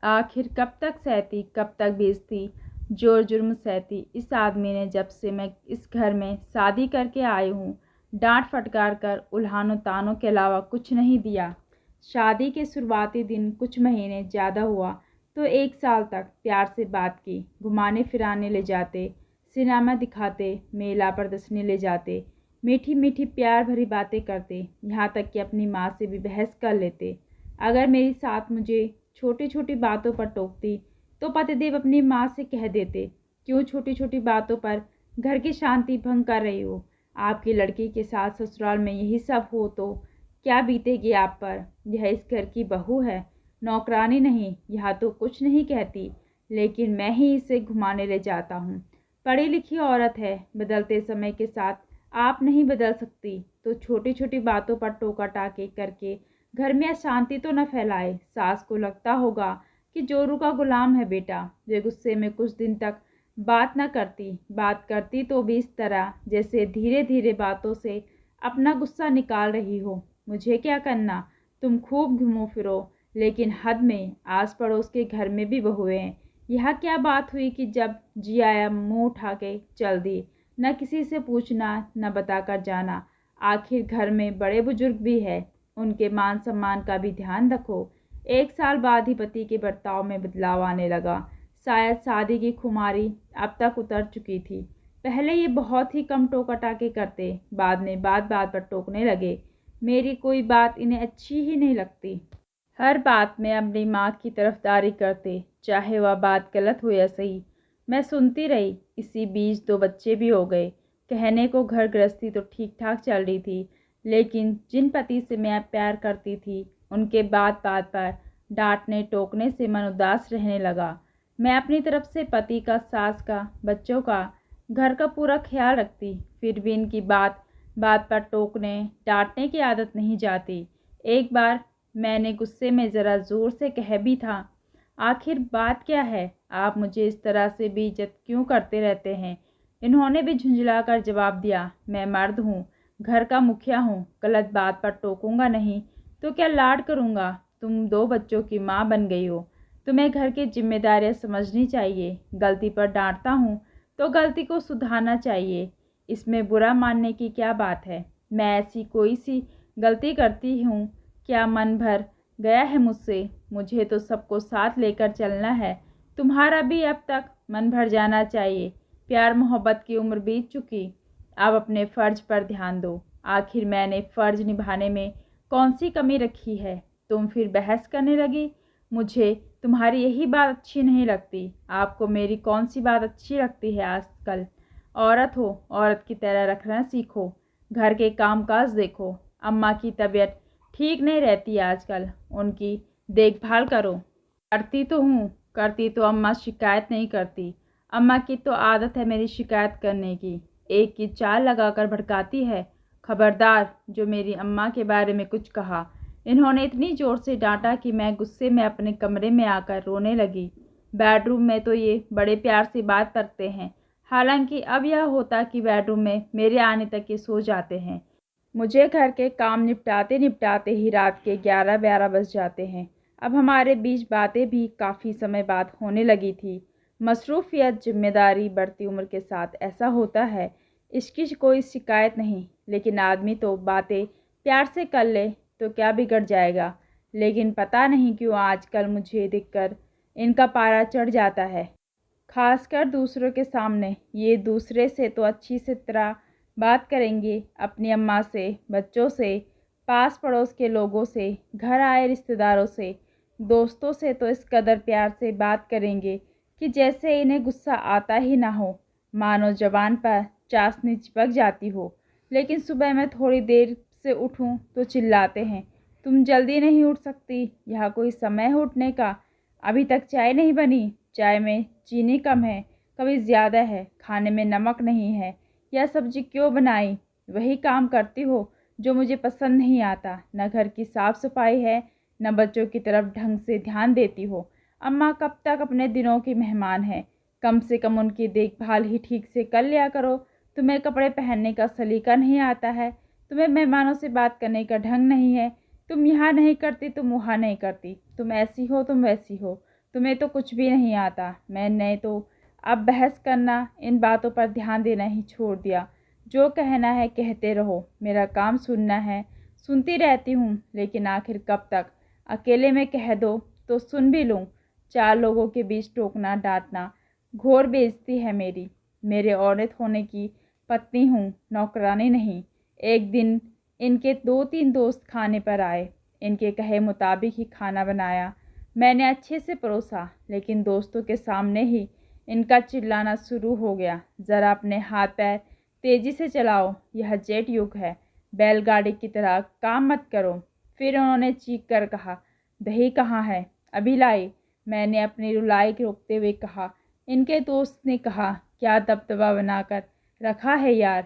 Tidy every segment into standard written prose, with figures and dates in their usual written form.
आखिर कब तक सहती, कब तक बेचती, जोर जुर्म सहती। इस आदमी ने जब से मैं इस घर में शादी करके आई हूँ, डांट फटकार कर उल्हानों तानों के अलावा कुछ नहीं दिया। शादी के शुरुआती दिन कुछ महीने ज़्यादा हुआ तो 1 साल तक प्यार से बात की, घुमाने फिराने ले जाते, सिनेमा दिखाते, मेला प्रदर्शनी ले जाते, मीठी मीठी प्यार भरी बातें करते, यहाँ तक कि अपनी माँ से भी बहस कर लेते। अगर मेरी साथ मुझे छोटी छोटी बातों पर टोकती तो पतिदेव अपनी माँ से कह देते, क्यों छोटी छोटी बातों पर घर की शांति भंग कर रही हो। आपकी लड़की के साथ ससुराल में यही सब हो तो क्या बीतेगी आप पर। यह इस घर की बहू है, नौकरानी नहीं। यहाँ तो कुछ नहीं कहती, लेकिन मैं ही इसे घुमाने ले जाता हूँ। पढ़ी लिखी औरत है, बदलते समय के साथ आप नहीं बदल सकती, तो छोटी छोटी बातों पर टोका टाके करके घर में अशांति तो न फैलाए। सास को लगता होगा कि जोरू का गुलाम है बेटा। वे गुस्से में कुछ दिन तक बात न करती, बात करती तो भी इस तरह जैसे धीरे धीरे बातों से अपना गुस्सा निकाल रही हो। मुझे क्या करना, तुम खूब घूमो फिरो, लेकिन हद में। आस पड़ोस के घर में भी बहुएं हैं। यह क्या बात हुई कि जब जी आया मुँह उठा के चल दी, न किसी से पूछना न बताकर जाना। आखिर घर में बड़े बुजुर्ग भी है, उनके मान सम्मान का भी ध्यान रखो। 1 साल बाद ही पति के बर्ताव में बदलाव आने लगा। शायद शादी की खुमारी अब तक उतर चुकी थी। पहले ये बहुत ही कम टोका टाके करते, बाद में बात बात पर टोकने लगे। मेरी कोई बात इन्हें अच्छी ही नहीं लगती। हर बात में अपनी माँ की तरफदारी करते, चाहे वह बात गलत हो या सही। मैं सुनती रही। इसी बीच 2 बच्चे भी हो गए। कहने को घर गृहस्थी तो ठीक ठाक चल रही थी, लेकिन जिन पति से मैं प्यार करती थी, उनके बात बात पर डांटने टोकने से मन उदास रहने लगा। मैं अपनी तरफ से पति का, सास का, बच्चों का, घर का पूरा ख्याल रखती, फिर भी इनकी बात बात पर टोकने डांटने की आदत नहीं जाती। एक बार मैंने गुस्से में ज़रा ज़ोर से कह भी था, आखिर बात क्या है, आप मुझे इस तरह से बेइज्जत क्यों करते रहते हैं। इन्होंने भी झुंझलाकर जवाब दिया, मैं मर्द हूँ, घर का मुखिया हूँ, गलत बात पर टोकूंगा नहीं तो क्या लाड करूँगा। तुम 2 बच्चों की माँ बन गई हो, तुम्हें घर की जिम्मेदारियाँ समझनी चाहिए। गलती पर डांटता हूँ तो गलती को सुधारना चाहिए, इसमें बुरा मानने की क्या बात है। मैं ऐसी कोई सी गलती करती हूँ क्या मन भर गया है मुझसे। मुझे तो सबको साथ लेकर चलना है। तुम्हारा भी अब तक मन भर जाना चाहिए। प्यार मोहब्बत की उम्र बीत चुकी, अब अपने फ़र्ज पर ध्यान दो। आखिर मैंने फ़र्ज निभाने में कौन सी कमी रखी है। तुम फिर बहस करने लगी। मुझे तुम्हारी यही बात अच्छी नहीं लगती। आपको मेरी कौन सी बात अच्छी लगती है आजकल। औरत हो, औरत की तरह रखना सीखो, घर के कामकाज देखो। अम्मा की तबीयत ठीक नहीं रहती आजकल, उनकी देखभाल करो। करती तो हूँ, करती तो अम्मा शिकायत नहीं करती। अम्मा की तो आदत है मेरी शिकायत करने की, एक की चाल लगाकर भड़काती है। खबरदार जो मेरी अम्मा के बारे में कुछ कहा। इन्होंने इतनी ज़ोर से डांटा कि मैं गुस्से में अपने कमरे में आकर रोने लगी। बेडरूम में तो ये बड़े प्यार से बात करते हैं, हालांकि अब यह होता कि बेडरूम में मेरे आने तक ये सो जाते हैं। मुझे घर के काम निपटाते निपटाते ही रात के 11-12 बज जाते हैं। अब हमारे बीच बातें भी काफ़ी समय बाद होने लगी थी। मसरूफ़ियत, जिम्मेदारी बढ़ती उम्र के साथ ऐसा होता है। इसकी कोई शिकायत नहीं, लेकिन आदमी तो बातें प्यार से कर ले तो क्या बिगड़ जाएगा। लेकिन पता नहीं क्यों आजकल मुझे देखकर इनका पारा चढ़ जाता है, खासकर दूसरों के सामने। ये दूसरे से तो अच्छी से तरह बात करेंगे, अपनी अम्मा से, बच्चों से, पास पड़ोस के लोगों से, घर आए रिश्तेदारों से, दोस्तों से तो इस कदर प्यार से बात करेंगे कि जैसे इन्हें गुस्सा आता ही ना हो, मानो ज़बान पर चाशनी चिपक जाती हो। लेकिन सुबह मैं थोड़ी देर से उठूं तो चिल्लाते हैं, तुम जल्दी नहीं उठ सकती, यह कोई समय है उठने का, अभी तक चाय नहीं बनी, चाय में चीनी कम है, कभी ज़्यादा है, खाने में नमक नहीं है, यह सब्जी क्यों बनाई। वही काम करती हो जो मुझे पसंद नहीं आता। न घर की साफ़ सफाई है, न बच्चों की तरफ ढंग से ध्यान देती हो। अम्मा कब तक अपने दिनों की मेहमान है, कम से कम उनकी देखभाल ही ठीक से कर लिया करो। तुम्हें कपड़े पहनने का सलीका नहीं आता है, तुम्हें मेहमानों से बात करने का ढंग नहीं है। तुम यहाँ नहीं करती, तुम वहाँ नहीं करती, तुम ऐसी हो, तुम वैसी हो, तुम्हें तो कुछ भी नहीं आता। मैंने तो अब बहस करना, इन बातों पर ध्यान देना ही छोड़ दिया। जो कहना है कहते रहो, मेरा काम सुनना है। सुनती रहती हूँ, लेकिन आखिर कब तक? अकेले में कह दो तो सुन भी लूँ। 4 लोगों के बीच टोकना डांटना घोर बेइज्जती है मेरी। मेरे औरत होने की पत्नी हूँ, नौकरानी नहीं। एक दिन इनके 2-3 दोस्त खाने पर आए। इनके कहे मुताबिक ही खाना बनाया। मैंने अच्छे से परोसा, लेकिन दोस्तों के सामने ही इनका चिल्लाना शुरू हो गया। ज़रा अपने हाथ पैर तेज़ी से चलाओ, यह जेट युग है। बैलगाड़ी की तरह काम मत करो। फिर उन्होंने चीख कर कहा, दही कहाँ है? अभी लाई। मैंने अपनी रुलाई रोकते हुए कहा। इनके दोस्त ने कहा, क्या दबदबा बनाकर रखा है यार।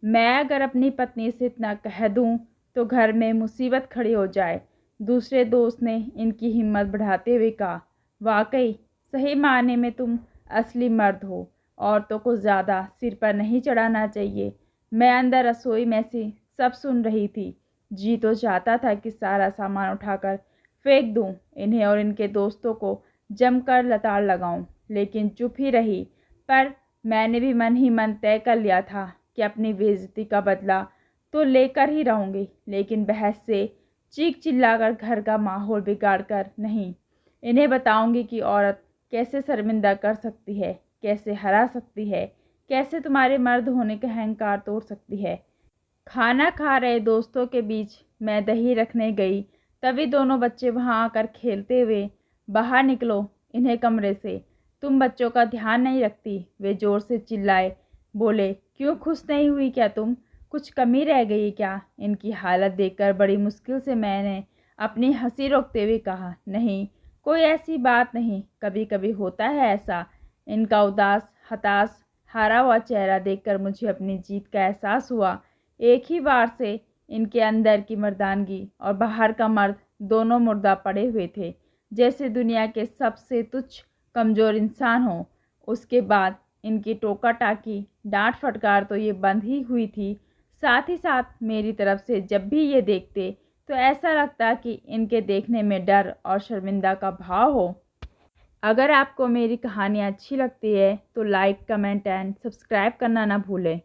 मैं अगर अपनी पत्नी से इतना कह दूं तो घर में मुसीबत खड़ी हो जाए। दूसरे दोस्त ने इनकी हिम्मत बढ़ाते हुए कहा, वाकई सही मायने में तुम असली मर्द हो। औरतों को ज़्यादा सिर पर नहीं चढ़ाना चाहिए। मैं अंदर रसोई में से सब सुन रही थी। जी तो चाहता था कि सारा सामान उठाकर फेंक दूं, इन्हें और इनके दोस्तों को जमकर लताड़ लगाऊं, लेकिन चुप ही रही। पर मैंने भी मन ही मन तय कर लिया था कि अपनी बेइज्जती का बदला तो लेकर ही रहूंगी, लेकिन बहस से चीख चिल्लाकर घर का माहौल बिगाड़ कर नहीं। इन्हें बताऊंगी कि औरत कैसे शर्मिंदा कर सकती है, कैसे हरा सकती है, कैसे तुम्हारे मर्द होने का अहंकार तोड़ सकती है। खाना खा रहे दोस्तों के बीच मैं दही रखने गई, तभी दोनों बच्चे वहां आकर खेलते हुए, बाहर निकलो इन्हें कमरे से, तुम बच्चों का ध्यान नहीं रखती। वे जोर से चिल्लाए, बोले, क्यों खुश नहीं हुई क्या तुम? कुछ कमी रह गई क्या? इनकी हालत देखकर बड़ी मुश्किल से मैंने अपनी हंसी रोकते हुए कहा, नहीं, कोई ऐसी बात नहीं, कभी कभी होता है ऐसा। इनका उदास, हताश, हारा हुआ चेहरा देखकर मुझे अपनी जीत का एहसास हुआ। एक ही बार से इनके अंदर की मर्दानगी और बाहर का मर्द दोनों मुर्दा पड़े हुए थे, जैसे दुनिया के सबसे तुच्छ कमज़ोर इंसान हो। उसके बाद इनकी टोका टाकी, डांट फटकार तो ये बंद ही हुई थी। साथ ही साथ मेरी तरफ से जब भी ये देखते तो ऐसा लगता कि इनके देखने में डर और शर्मिंदा का भाव हो। अगर आपको मेरी कहानी अच्छी लगती है तो लाइक, कमेंट एंड सब्सक्राइब करना ना भूलें।